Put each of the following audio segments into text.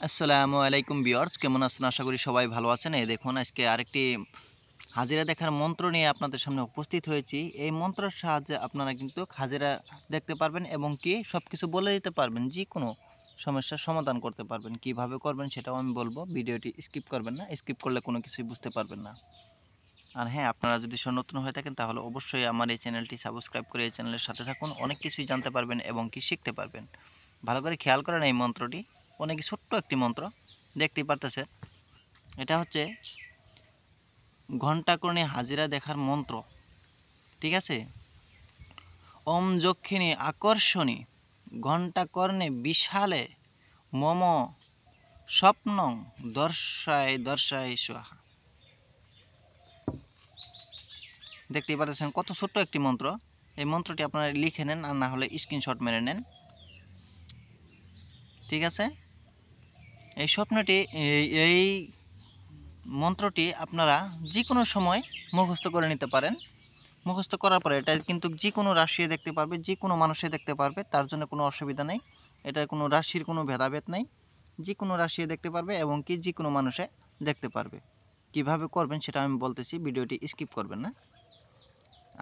আসসালামু আলাইকুম ভিউয়ার্স, কেমন আছেন? আশা করি সবাই ভালো আছেন। এই দেখুন আজকে আরেকটি হাজিরা দেখার মন্ত্র নিয়ে আপনাদের সামনে উপস্থিত হয়েছি। এই মন্ত্রের সাহায্যে আপনারা কিন্তু হাজিরা দেখতে পারবেন এবং কি সবকিছু বলে দিতে পারবেন। যেকোনো সমস্যার সমাধান করতে পারবেন। কিভাবে করবেন সেটাও আমি বলবো। ভিডিওটি স্কিপ করবেন না। স্কিপ করলে কোনো কিছুই বুঝতে পারবেন না। আর হ্যাঁ, আপনারা যদি নতুন হয়ে থাকেন তাহলে অবশ্যই আমার এই চ্যানেলটি সাবস্ক্রাইব করে এই চ্যানেলের সাথে থাকুন। অনেক কিছুই জানতে পারবেন এবং কি শিখতে পারবেন। ভালো করে খেয়াল করেন এই মন্ত্রটি। অনেক ছোট্ট একটি মন্ত্র, দেখতেই পারতেছেন। এটা হচ্ছে ঘণ্টাকর্ণে হাজিরা দেখার মন্ত্র। ঠিক আছে? ওম যক্ষিণী আকর্ষণী ঘণ্টাকর্ণে বিশালে মম স্বপ্নং দর্শায় দর্শায় স্বাহা। দেখতেই পাচ্ছেন কত ছোট্ট একটি মন্ত্র। এই মন্ত্রটি আপনারা লিখে নেন, আর না হলে স্ক্রিনশট মেরে নেন। ঠিক আছে? এই স্বপ্নটি এই মন্ত্রটি আপনারা যে কোনো সময় মুখস্থ করে নিতে পারেন। মুখস্থ করার পরে এটা কিন্তু যে কোনো রাশি দেখতে পারবে, যে কোনো মানুষে দেখতে পারবে, তার জন্য কোনো অসুবিধা নেই। এটার কোনো রাশির কোনো ভেদাভেদ নেই। যে কোনো রাশি দেখতে পারবে এবং কি যে কোনো মানুষে দেখতে পারবে। কিভাবে করবেন সেটা আমি বলতেছি, ভিডিওটি স্কিপ করবেন না।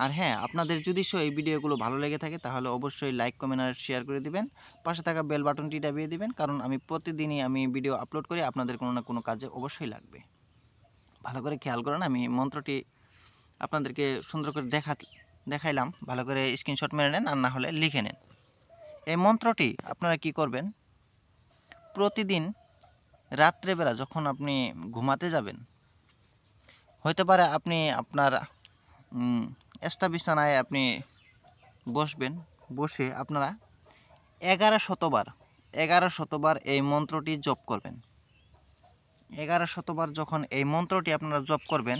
আর হ্যাঁ, আপনাদের যদি এই ভিডিওগুলো ভালো লেগে থাকে তাহলে অবশ্যই লাইক, কমেন্ট আর শেয়ার করে দিবেন। পাশে থাকা বেল বাটনটি দাবিয়ে দিবেন, কারণ আমি প্রতিদিনই ভিডিও আপলোড করি, আপনাদের কোনো না কোনো কাজে অবশ্যই লাগবে। ভালো করে খেয়াল করেন, আমি মন্ত্রটি আপনাদেরকে সুন্দর করে দেখাইলাম। ভালো করে স্ক্রিনশট মেরে নেন, আর না হলে লিখে নেন। এই মন্ত্রটি আপনারা কি করবেন, প্রতিদিন রাত্রেবেলা যখন আপনি ঘুমাতে যাবেন, হতে পারে আপনি আপনার এস্টা বিছানায় আপনি বসবেন, বসে আপনারা 1100বার এই মন্ত্রটি জপ করবেন। 1100বার যখন এই মন্ত্রটি আপনারা জপ করবেন,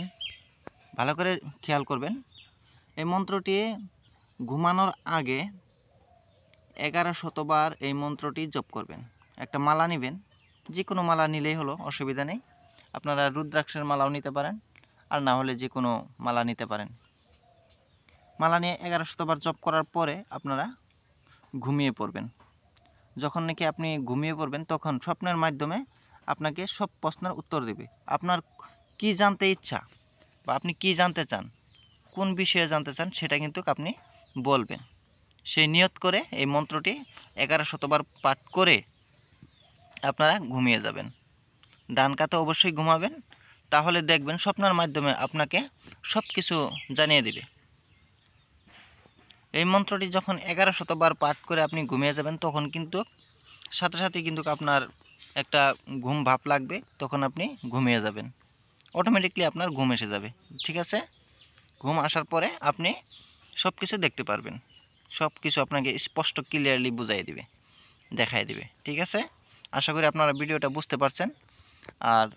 ভালো করে খেয়াল করবেন। এই মন্ত্রটি ঘুমানোর আগে 1100বার এই মন্ত্রটি জপ করবেন। একটা মালা নেবেন, যে কোনো মালা নিলেই হলো, অসুবিধা নেই। আপনারা রুদ্রাক্ষের মালাও নিতে পারেন, আর না হলে যে কোনো মালা নিতে পারেন। মালা নিয়ে 1100বার জপ করার পরে আপনারা ঘুমিয়ে পড়বেন। যখন নাকি আপনি ঘুমিয়ে পড়বেন তখন স্বপ্নের মাধ্যমে আপনাকে সব প্রশ্নের উত্তর দেবে। আপনার কি জানতে ইচ্ছা বা আপনি কি জানতে চান, কোন বিষয়ে জানতে চান, সেটা কিন্তু আপনি বলবেন। সেই নিয়ত করে এই মন্ত্রটি 1100বার পাঠ করে আপনারা ঘুমিয়ে যাবেন। ডান কাতে অবশ্যই ঘুমাবেন, তাহলে দেখবেন স্বপ্নের মাধ্যমে আপনাকে সব কিছু জানিয়ে দিবে। এই মন্ত্রটি যখন 1100বার পাঠ করে আপনি ঘুমিয়ে যাবেন, তখন কিন্তু সাথে সাথে কিন্তু আপনার একটা ঘুম ভাব লাগবে, তখন আপনি ঘুমিয়ে যাবেন। অটোমেটিকলি আপনার ঘুম এসে যাবে। ঠিক আছে? ঘুম আসার পরে আপনি সব কিছু দেখতে পারবেন। সব কিছু আপনাকে স্পষ্ট ক্লিয়ারলি বুঝাই দিবে, দেখাই দিবে। ঠিক আছে? আশা করি আপনারা ভিডিওটা বুঝতে পারছেন। আর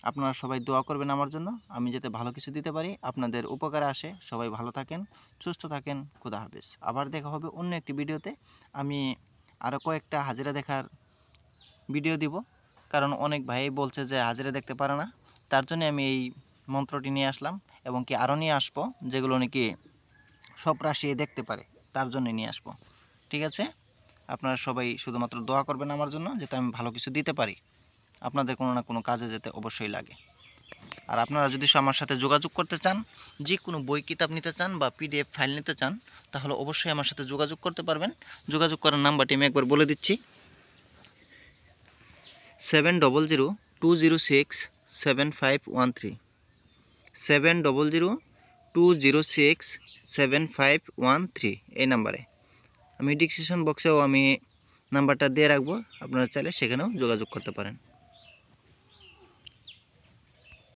আপনারা সবাই দোয়া করবেন আমার জন্য, আমি যাতে ভালো কিছু দিতে পারি, আপনাদের উপকারে আসে। সবাই ভালো থাকেন, সুস্থ থাকেন। খোদা হাফেজ। আবার দেখা হবে অন্য একটি ভিডিওতে। আমি আরও কয়েকটা হাজিরা দেখার ভিডিও দিব, কারণ অনেক ভাই বলছে যে হাজিরা দেখতে পারে না। তার জন্য আমি এই মন্ত্রটি নিয়ে আসলাম, এবং কি আরও নিয়ে আসবো যেগুলো নাকি সব রাশি দেখতে পারে, তার জন্য নিয়ে আসবো। ঠিক আছে? আপনারা সবাই শুধুমাত্র দোয়া করবেন আমার জন্য, যাতে আমি ভালো কিছু দিতে পারি, আপনাদের কোনো না কোনো কাজে যেতে অবশ্যই লাগে। আর আপনারা যদি আমার সাথে যোগাযোগ করতে চান, যে কোনো বই কিতাব নিতে চান বা পিডিএফ ফাইল নিতে চান, তাহলে অবশ্যই আমার সাথে যোগাযোগ করতে পারবেন। যোগাযোগ করার নাম্বারটি আমি একবার বলে দিচ্ছি: 7002067513, 7002067513। এই নাম্বারে আমি ডিসক্রিপশন বক্সেও নাম্বারটা দিয়ে রাখবো, আপনারা চাইলে সেখানেও যোগাযোগ করতে পারেন।